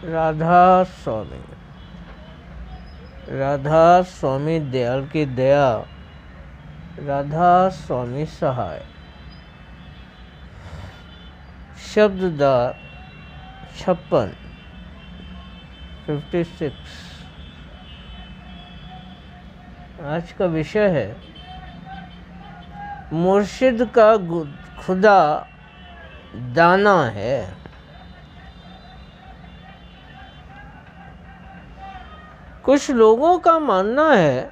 राधा स्वामी, राधा स्वामी दयाल की दया, राधा स्वामी सहाय। शब्ददार 56 56। आज का विषय है मुर्शिद का खुदा दाना है। कुछ लोगों का मानना है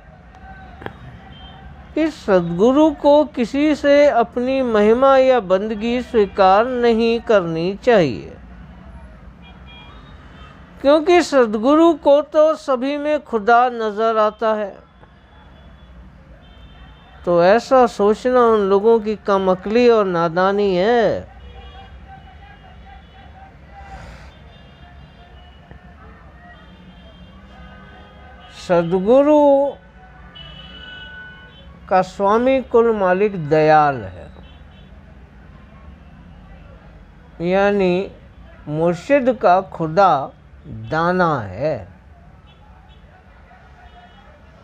कि सद्गुरु को किसी से अपनी महिमा या बंदगी स्वीकार नहीं करनी चाहिए, क्योंकि सद्गुरु को तो सभी में खुदा नजर आता है। तो ऐसा सोचना उन लोगों की कमअक्ली और नादानी है। सद्गुरु का स्वामी कुल मालिक दयाल है, यानी मुर्शिद का खुदा दाना है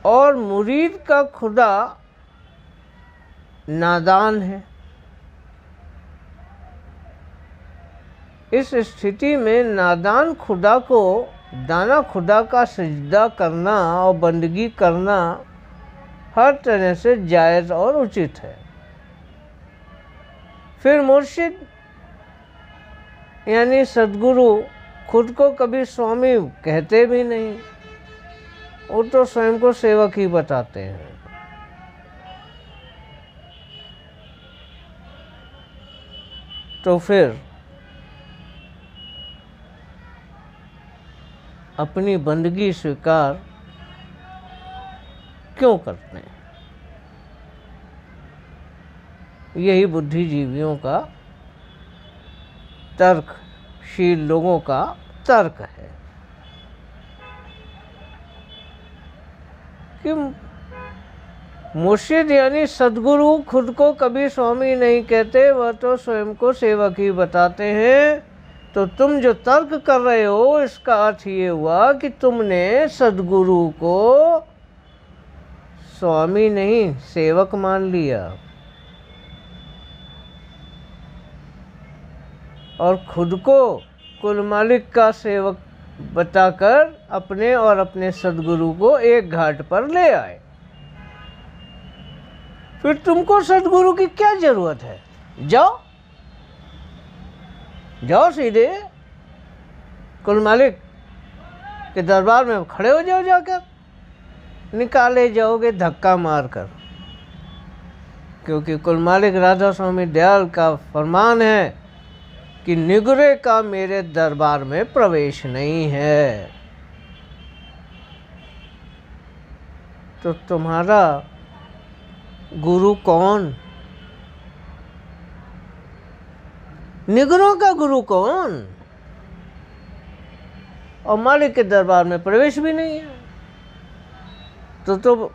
और मुरीद का खुदा नादान है। इस स्थिति में नादान खुदा को दाना खुदा का सजदा करना और बंदगी करना हर तरह से जायज़ और उचित है। फिर मुर्शिद यानी सद्गुरु खुद को कभी स्वामी कहते भी नहीं, वो तो स्वयं को सेवक ही बताते हैं। तो फिर अपनी बंदगी स्वीकार क्यों करते हैं? यही बुद्धिजीवियों का तर्कशील लोगों का तर्क है कि मुर्शिद यानी सद्गुरु खुद को कभी स्वामी नहीं कहते, वह तो स्वयं को सेवक ही बताते हैं। तो तुम जो तर्क कर रहे हो, इसका अर्थ ये हुआ कि तुमने सद्गुरु को स्वामी नहीं सेवक मान लिया और खुद को कुल मालिक का सेवक बताकर अपने और अपने सद्गुरु को एक घाट पर ले आए। फिर तुमको सद्गुरु की क्या जरूरत है? जाओ जाओ सीधे कुल मालिक के दरबार में खड़े हो जाओ, जाकर निकाले जाओगे धक्का मारकर, क्योंकि कुल मालिक राधा स्वामी दयाल का फरमान है कि निगुरे का मेरे दरबार में प्रवेश नहीं है। तो तुम्हारा गुरु कौन? निगरों का गुरु कौन? और मालिक के दरबार में प्रवेश भी नहीं है। तो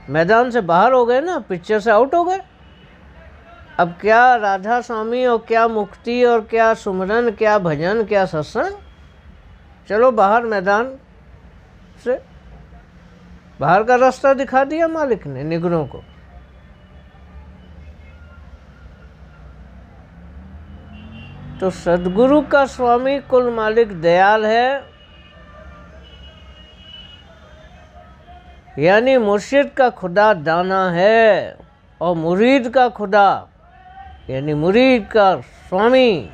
मैदान से बाहर हो गए ना, पिक्चर से आउट हो गए। अब क्या राधा स्वामी और क्या मुक्ति और क्या सुमरन, क्या भजन, क्या सत्संग? चलो बाहर, मैदान से बाहर का रास्ता दिखा दिया मालिक ने निगरों को। तो सद्गुरु का स्वामी कुल मालिक दयाल है, यानी मुर्शिद का खुदा दाना है और मुरीद का खुदा यानी मुरीद का स्वामी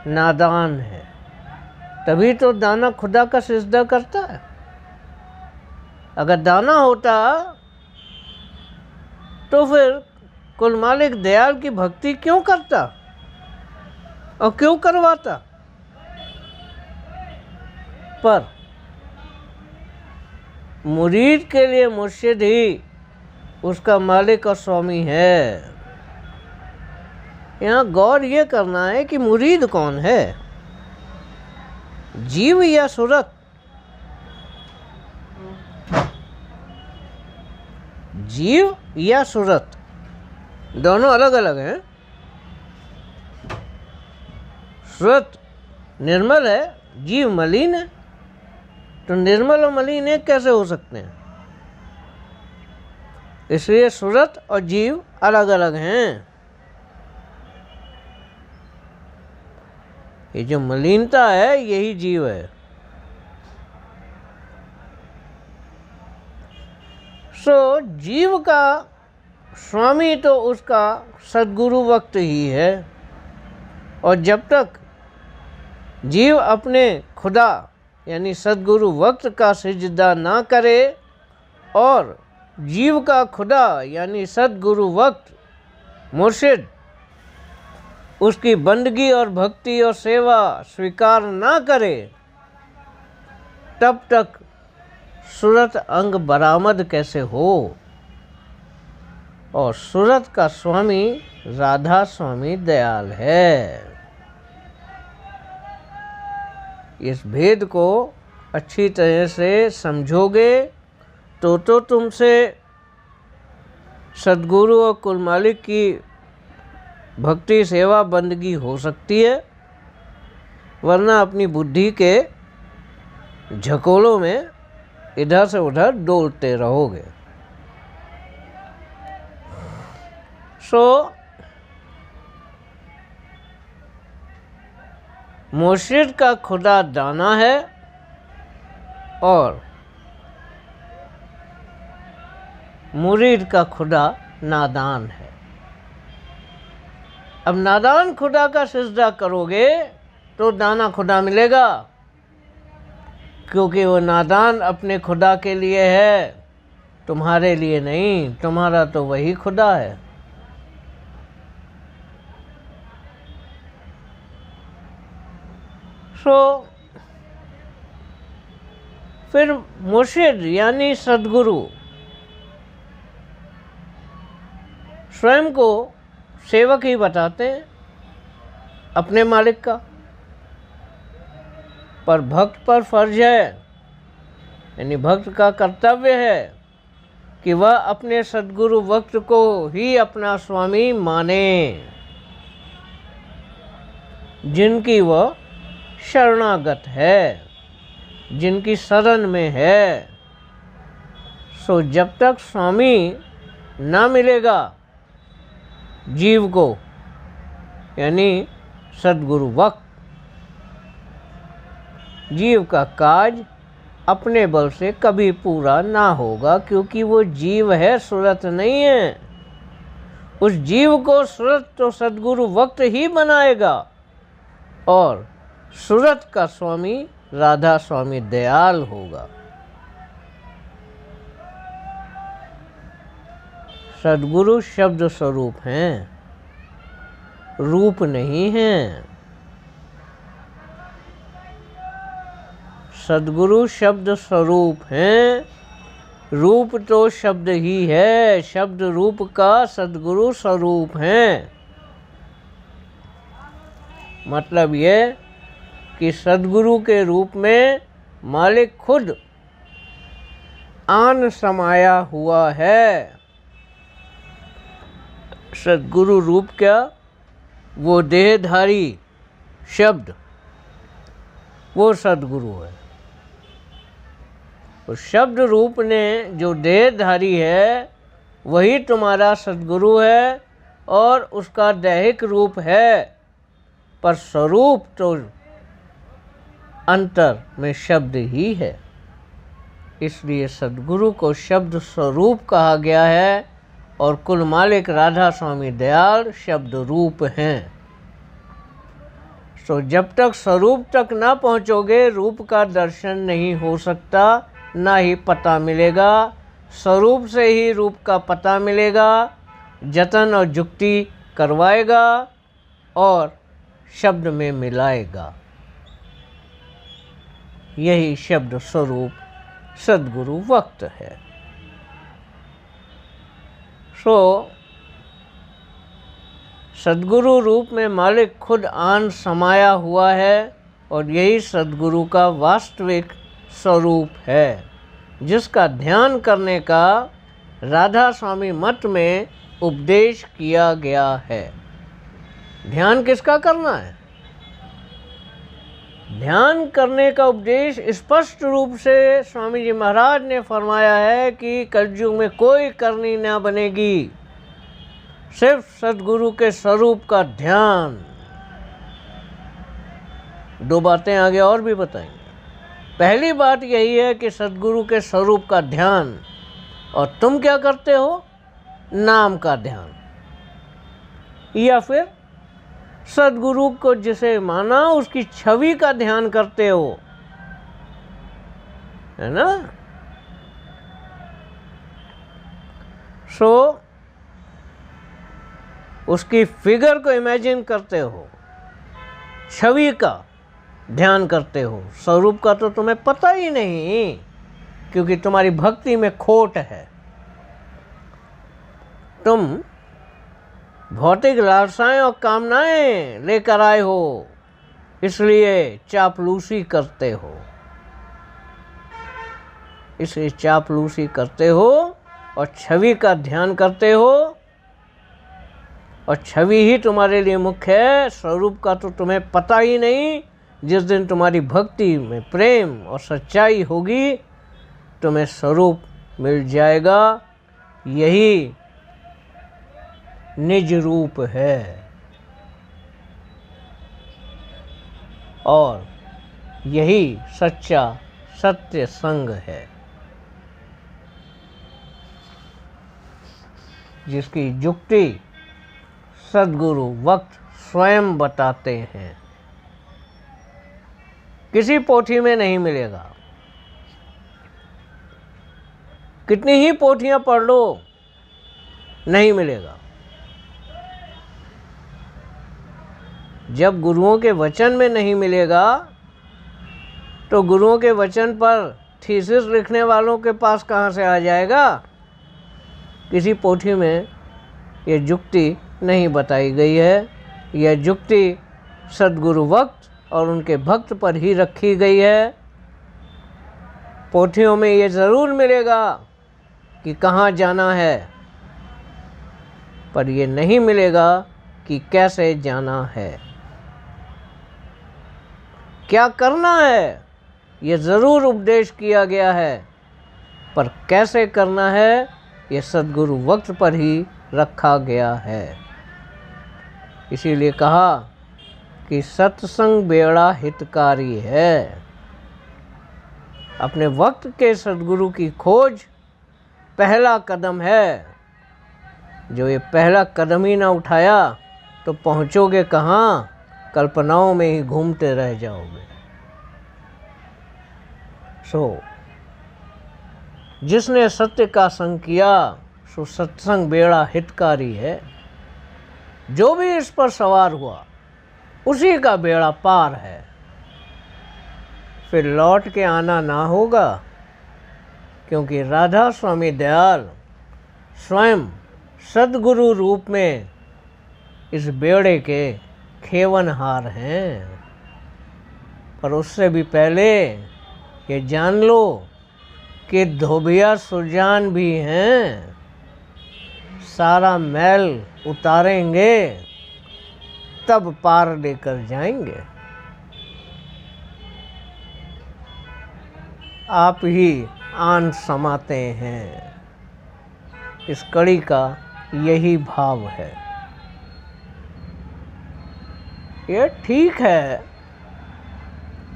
नादान है। तभी तो दाना खुदा का सिजदा करता है। अगर दाना होता तो फिर कुल मालिक दयाल की भक्ति क्यों करता और क्यों करवाता? पर मुरीद के लिए मुर्शिद ही उसका मालिक और स्वामी है। यहाँ गौर ये करना है कि मुरीद कौन है, जीव या सूरत? जीव या सूरत दोनों अलग अलग हैं। सूरत निर्मल है, जीव मलिन है, तो निर्मल और मलिन एक कैसे हो सकते हैं? इसलिए सूरत और जीव अलग अलग हैं। ये जो मलिनता है यही जीव है। सो जीव का स्वामी तो उसका सद्गुरु वक्त ही है, और जब तक जीव अपने खुदा यानी सद्गुरु वक्त का सिजदा ना करे और जीव का खुदा यानी सद्गुरु वक्त मुर्शिद उसकी बंदगी और भक्ति और सेवा स्वीकार ना करे, तब तक सूरत अंग बरामद कैसे हो? और सूरत का स्वामी राधा स्वामी दयाल है। इस भेद को अच्छी तरह से समझोगे तो तुमसे सद्गुरु और कुल मालिक की भक्ति सेवा बंदगी हो सकती है, वरना अपनी बुद्धि के झकोलों में इधर से उधर डोलते रहोगे। मुर्शिद का खुदा दाना है और मुरीद का खुदा नादान है। अब नादान खुदा का सिजदा करोगे तो दाना खुदा मिलेगा, क्योंकि वो नादान अपने खुदा के लिए है, तुम्हारे लिए नहीं। तुम्हारा तो वही खुदा है। फिर मुर्शिद यानी सद्गुरु स्वयं को सेवक ही बताते हैं अपने मालिक का, पर भक्त पर फर्ज है, यानी भक्त का कर्तव्य है कि वह अपने सद्गुरु वक्त को ही अपना स्वामी माने, जिनकी वह शरणागत है, जिनकी शरण में है। सो जब तक स्वामी ना मिलेगा जीव को यानी सद्गुरु वक्त, जीव का काज अपने बल से कभी पूरा ना होगा, क्योंकि वो जीव है, सूरत नहीं है। उस जीव को सूरत तो सद्गुरु वक्त ही बनाएगा, और सूरत का स्वामी राधा स्वामी दयाल होगा। सद्गुरु शब्द स्वरूप हैं, रूप नहीं हैं। सद्गुरु शब्द स्वरूप हैं, रूप तो शब्द ही है, शब्द रूप का सद्गुरु स्वरूप हैं। मतलब ये कि सद्गुरु के रूप में मालिक खुद आन समाया हुआ है। सद्गुरु रूप क्या? वो देहधारी शब्द, वो सद्गुरु है। उस शब्द रूप ने जो देहधारी है वही तुम्हारा सद्गुरु है, और उसका दैहिक रूप है, पर स्वरूप तो अंतर में शब्द ही है। इसलिए सद्गुरु को शब्द स्वरूप कहा गया है, और कुल मालिक राधा स्वामी दयाल शब्द रूप हैं। तो जब तक स्वरूप तक ना पहुँचोगे रूप का दर्शन नहीं हो सकता, ना ही पता मिलेगा। स्वरूप से ही रूप का पता मिलेगा, जतन और जुक्ति करवाएगा और शब्द में मिलाएगा। यही शब्द स्वरूप सद्गुरु वक्त है। सद्गुरु रूप में मालिक खुद आन समाया हुआ है, और यही सद्गुरु का वास्तविक स्वरूप है, जिसका ध्यान करने का राधा स्वामी मत में उपदेश किया गया है। ध्यान किसका करना है? ध्यान करने का उपदेश स्पष्ट रूप से स्वामी जी महाराज ने फरमाया है कि कलयुग में कोई करनी ना बनेगी, सिर्फ सद्गुरु के स्वरूप का ध्यान। दो बातें आगे और भी बताएंगे। पहली बात यही है कि सद्गुरु के स्वरूप का ध्यान, और तुम क्या करते हो? नाम का ध्यान, या फिर सद्गुरु को जिसे माना उसकी छवि का ध्यान करते हो, है ना? उसकी फिगर को इमेजिन करते हो, छवि का ध्यान करते हो। स्वरूप का तो तुम्हें पता ही नहीं, क्योंकि तुम्हारी भक्ति में खोट है। तुम भौतिक लालसाएं और कामनाएं लेकर आए हो, इसलिए चापलूसी करते हो, इसलिए चापलूसी करते हो और छवि का ध्यान करते हो, और छवि ही तुम्हारे लिए मुख्य है। स्वरूप का तो तुम्हें पता ही नहीं। जिस दिन तुम्हारी भक्ति में प्रेम और सच्चाई होगी, तुम्हें स्वरूप मिल जाएगा। यही निज रूप है और यही सच्चा सत्य संग है, जिसकी युक्ति सद्गुरु वक्त स्वयं बताते हैं। किसी पोथी में नहीं मिलेगा। कितनी ही पोथियां पढ़ लो, नहीं मिलेगा। जब गुरुओं के वचन में नहीं मिलेगा, तो गुरुओं के वचन पर थीसिस लिखने वालों के पास कहाँ से आ जाएगा? किसी पोथी में यह युक्ति नहीं बताई गई है। यह युक्ति सद्गुरु वक्त और उनके भक्त पर ही रखी गई है। पोथियों में ये ज़रूर मिलेगा कि कहाँ जाना है, पर ये नहीं मिलेगा कि कैसे जाना है, क्या करना है। ये ज़रूर उपदेश किया गया है, पर कैसे करना है ये सद्गुरु वक्त पर ही रखा गया है। इसीलिए कहा कि सत्संग बेड़ा हितकारी है। अपने वक्त के सद्गुरु की खोज पहला कदम है। जो ये पहला कदम ही ना उठाया तो पहुंचोगे कहाँ? कल्पनाओं में ही घूमते रह जाओगे। जिसने सत्य का संग किया सो सत्संग बेड़ा हितकारी है। जो भी इस पर सवार हुआ उसी का बेड़ा पार है। फिर लौट के आना ना होगा, क्योंकि राधा स्वामी दयाल स्वयं सद्गुरु रूप में इस बेड़े के खेवनहार हैं। पर उससे भी पहले ये जान लो कि धोबिया सुजान भी हैं। सारा मैल उतारेंगे तब पार लेकर जाएंगे। आप ही आन समाते हैं। इस कड़ी का यही भाव है। ये ठीक है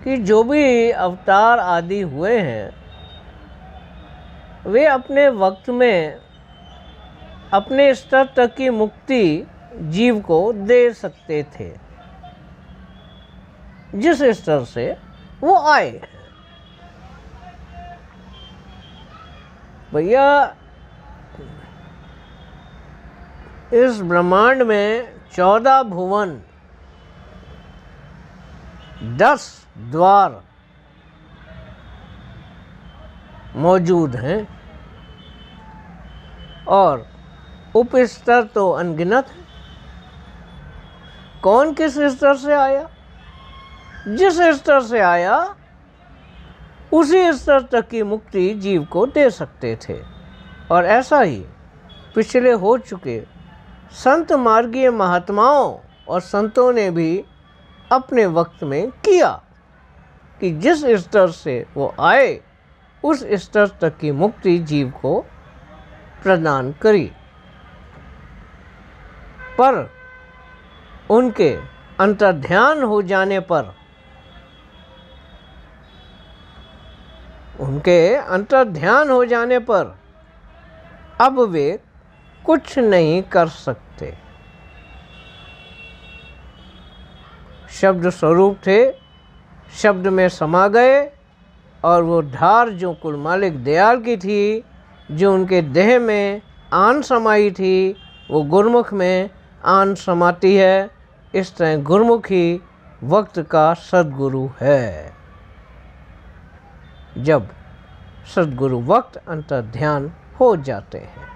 कि जो भी अवतार आदि हुए हैं, वे अपने वक्त में अपने स्तर तक की मुक्ति जीव को दे सकते थे, जिस स्तर से वो आए। भैया, इस ब्रह्मांड में 14 भुवन, 10 द्वार मौजूद हैं और उपस्तर तो अनगिनत है। कौन किस स्तर से आया? जिस स्तर से आया उसी स्तर तक की मुक्ति जीव को दे सकते थे। और ऐसा ही पिछले हो चुके संत मार्गीय महात्माओं और संतों ने भी अपने वक्त में किया। कि जिस स्तर से वो आए उस स्तर तक की मुक्ति जीव को प्रदान करी, पर उनके अंतर्ध्यान हो जाने पर, अब वे कुछ नहीं कर सकते। शब्द स्वरूप थे, शब्द में समा गए, और वो धार जो कुल मालिक दयाल की थी, जो उनके देह में आन समाई थी, वो गुरमुख में आन समाती है। इस तरह गुरमुख ही वक्त का सद्गुरु है। जब सद्गुरु वक्त अंतर्ध्यान हो जाते हैं,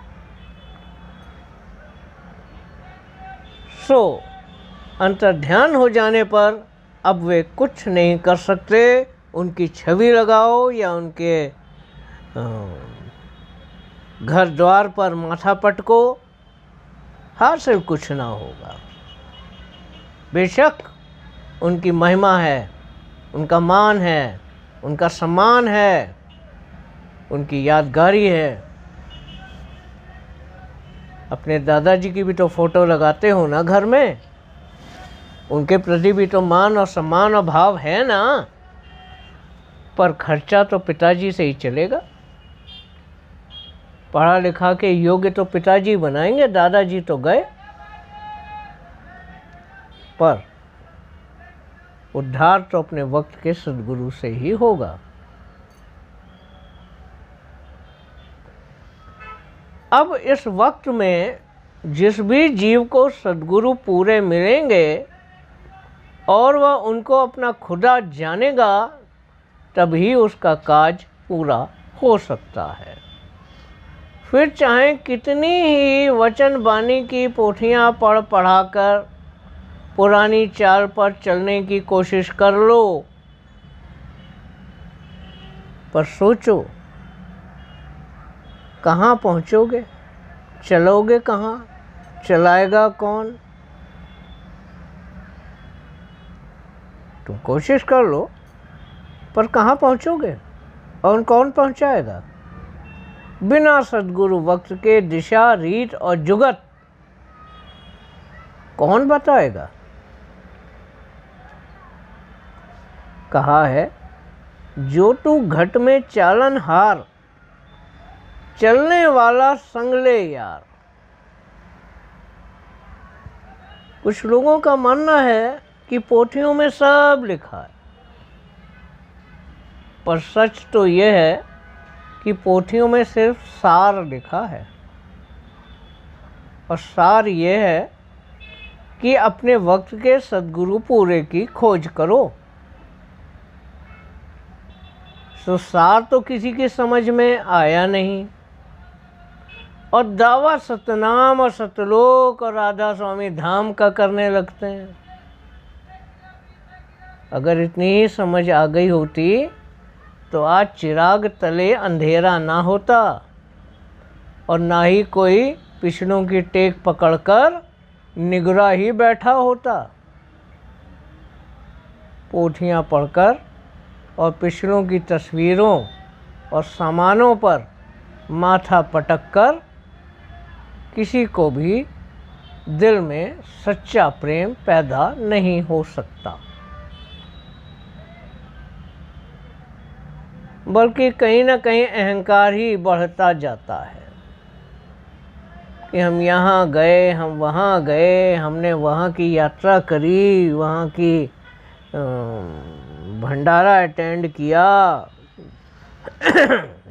अंतर्ध्यान हो जाने पर अब वे कुछ नहीं कर सकते। उनकी छवि लगाओ या उनके घर द्वार पर माथा पटको, हासिल कुछ ना होगा। बेशक उनकी महिमा है, उनका मान है, उनका सम्मान है, उनकी यादगारी है। अपने दादाजी की भी तो फोटो लगाते हो ना घर में, उनके प्रति भी तो मान और सम्मान और भाव है ना, पर खर्चा तो पिताजी से ही चलेगा। पढ़ा लिखा के योग्य तो पिताजी बनाएंगे, दादाजी तो गए। पर उद्धार तो अपने वक्त के सद्गुरु से ही होगा। अब इस वक्त में जिस भी जीव को सद्गुरु पूरे मिलेंगे और वह उनको अपना खुदा जानेगा, तभी उसका काज पूरा हो सकता है। फिर चाहे कितनी ही वचन वाणी की पोथियाँ पढ़ पढ़ाकर पुरानी चाल पर चलने की कोशिश कर लो, पर सोचो कहाँ पहुँचोगे, चलोगे कहाँ, चलाएगा कौन। तुम कोशिश कर लो, पर कहाँ पहुँचोगे और कौन पहुँचाएगा। बिना सद्गुरु वक्त के दिशा, रीत और जुगत कौन बताएगा। कहा है, जो तू घट में चालन हार, चलने वाला संग ले यार। कुछ लोगों का मानना है कि पोथियों में सब लिखा है, पर सच तो यह है कि पोथियों में सिर्फ सार लिखा है। और सार यह है कि अपने वक्त के सद्गुरु पूरे की खोज करो। तो सार तो किसी की समझ में आया नहीं, और दावा सतनाम और सतलोक और राधा स्वामी धाम का करने लगते हैं। अगर इतनी ही समझ आ गई होती तो आज चिराग तले अंधेरा ना होता, और ना ही कोई पिछड़ों की टेक पकड़कर निगरा ही बैठा होता। पोथियाँ पढ़कर और पिछड़ों की तस्वीरों और सामानों पर माथा पटक कर किसी को भी दिल में सच्चा प्रेम पैदा नहीं हो सकता, बल्कि कहीं ना कहीं अहंकार ही बढ़ता जाता है कि हम यहाँ गए, हम वहाँ गए, हमने वहाँ की यात्रा करी, वहाँ की भंडारा अटेंड किया,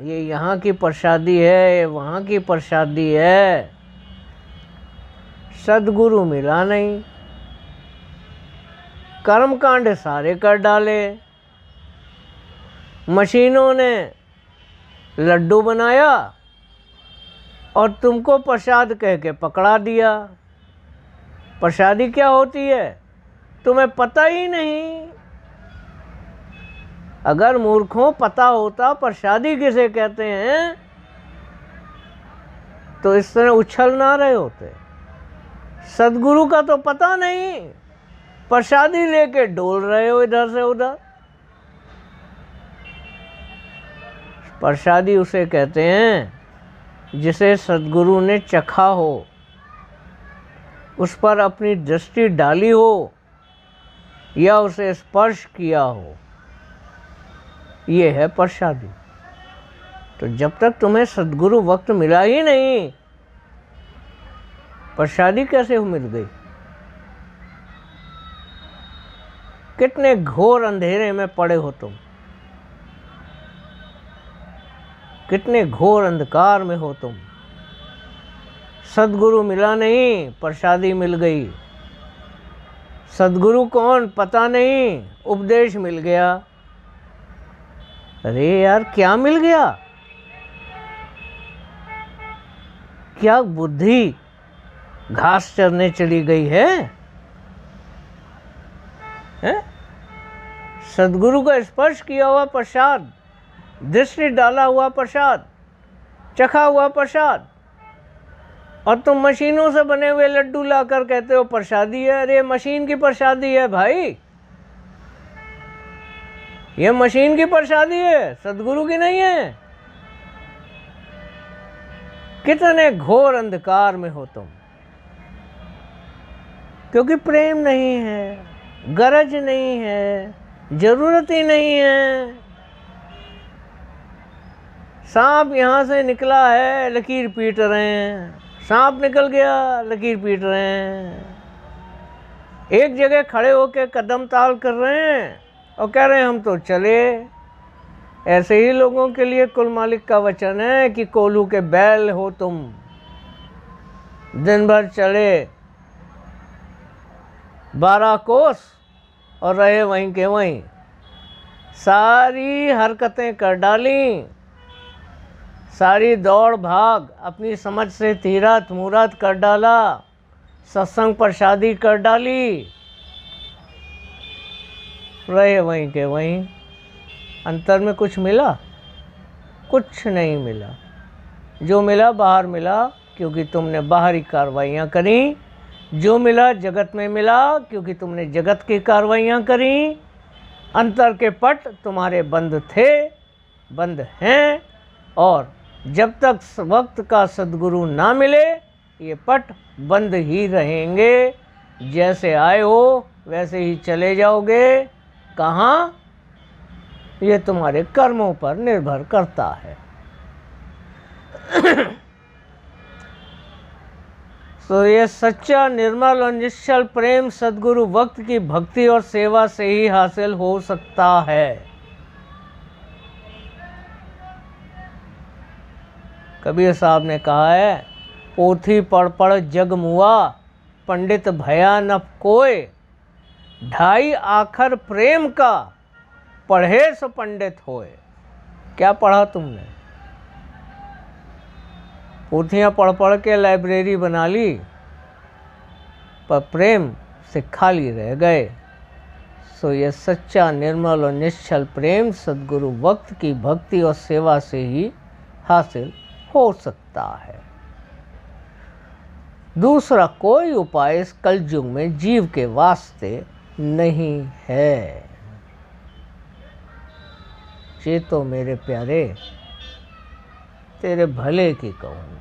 ये यहाँ की प्रसादी है, वहाँ की प्रसादी है। सद्गुरु मिला नहीं, कर्मकांड सारे कर डाले। मशीनों ने लड्डू बनाया और तुमको प्रसाद कह के पकड़ा दिया। प्रसादी क्या होती है तुम्हें पता ही नहीं। अगर मूर्खों पता होता प्रसादी किसे कहते हैं तो इस तरह उछल ना रहे होते। सद्गुरु का तो पता नहीं, प्रसादी लेके डोल रहे हो इधर से उधर। प्रसादी उसे कहते हैं जिसे सद्गुरु ने चखा हो, उस पर अपनी दृष्टि डाली हो या उसे स्पर्श किया हो, ये है प्रसादी। तो जब तक तुम्हें सद्गुरु वक्त मिला ही नहीं, प्रसादी कैसे मिल गई? कितने घोर अंधेरे में पड़े हो तुम, कितने घोर अंधकार में हो तुम। सद्गुरु मिला नहीं, प्रसादी मिल गई। सद्गुरु कौन पता नहीं, उपदेश मिल गया। अरे यार, क्या मिल गया? क्या बुद्धि घास चरने चली गई है? सद्गुरु का स्पर्श किया हुआ प्रसाद, दृष्टि डाला हुआ प्रसाद, चखा हुआ प्रसाद, और तुम मशीनों से बने हुए लड्डू लाकर कहते हो प्रसादी है। अरे मशीन की प्रसादी है भाई, ये मशीन की प्रसादी है, सद्गुरु की नहीं है। कितने घोर अंधकार में हो तुम, क्योंकि प्रेम नहीं है, गरज नहीं है, जरूरत ही नहीं है। सांप यहां से निकला है, लकीर पीट रहे हैं। सांप निकल गया, लकीर पीट रहे हैं। एक जगह खड़े होकर कदम ताल कर रहे हैं और कह रहे हैं हम तो चले। ऐसे ही लोगों के लिए कुल मालिक का वचन है कि कोल्हू के बैल हो तुम, दिन भर चले 12 कोस और रहे वहीं के वहीं, सारी हरकतें कर डाली, सारी दौड़ भाग अपनी समझ से तीरथ मूरत कर डाला, सत्संग प्रसादी कर डाली, रहे वहीं के वहीं। अंतर में कुछ मिला? कुछ नहीं मिला। जो मिला बाहर मिला, क्योंकि तुमने बाहरी कार्रवाइयाँ करी। जो मिला जगत में मिला, क्योंकि तुमने जगत की कार्रवाइयाँ करी। अंतर के पट तुम्हारे बंद थे, बंद हैं, और जब तक वक्त का सद्गुरु ना मिले ये पट बंद ही रहेंगे। जैसे आए हो वैसे ही चले जाओगे। कहाँ? ये तुम्हारे कर्मों पर निर्भर करता है। तो ये सच्चा निर्मल और निश्चल प्रेम सद्गुरु वक्त की भक्ति और सेवा से ही हासिल हो सकता है। कबीर साहब ने कहा है, पोथी पढ़ पढ़ जग मुआ, पंडित भया न कोय, ढाई आखर प्रेम का, पढ़े सो पंडित होए। क्या पढ़ा तुमने? पोथियाँ पढ़ पढ़ के लाइब्रेरी बना ली, पर प्रेम से खाली रह गए। सो ये सच्चा निर्मल और निश्चल प्रेम सद्गुरु वक्त की भक्ति और सेवा से ही हासिल हो सकता है। दूसरा कोई उपाय इस कलयुग में जीव के वास्ते नहीं है। ये तो मेरे प्यारे तेरे भले की कहूँ,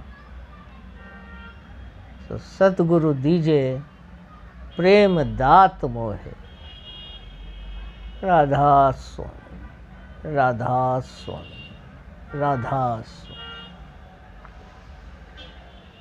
तो सतगुरु दीजिए प्रेम दात मोहे। राधा स्वामी, राधा स्वामी, राधा स्वामी।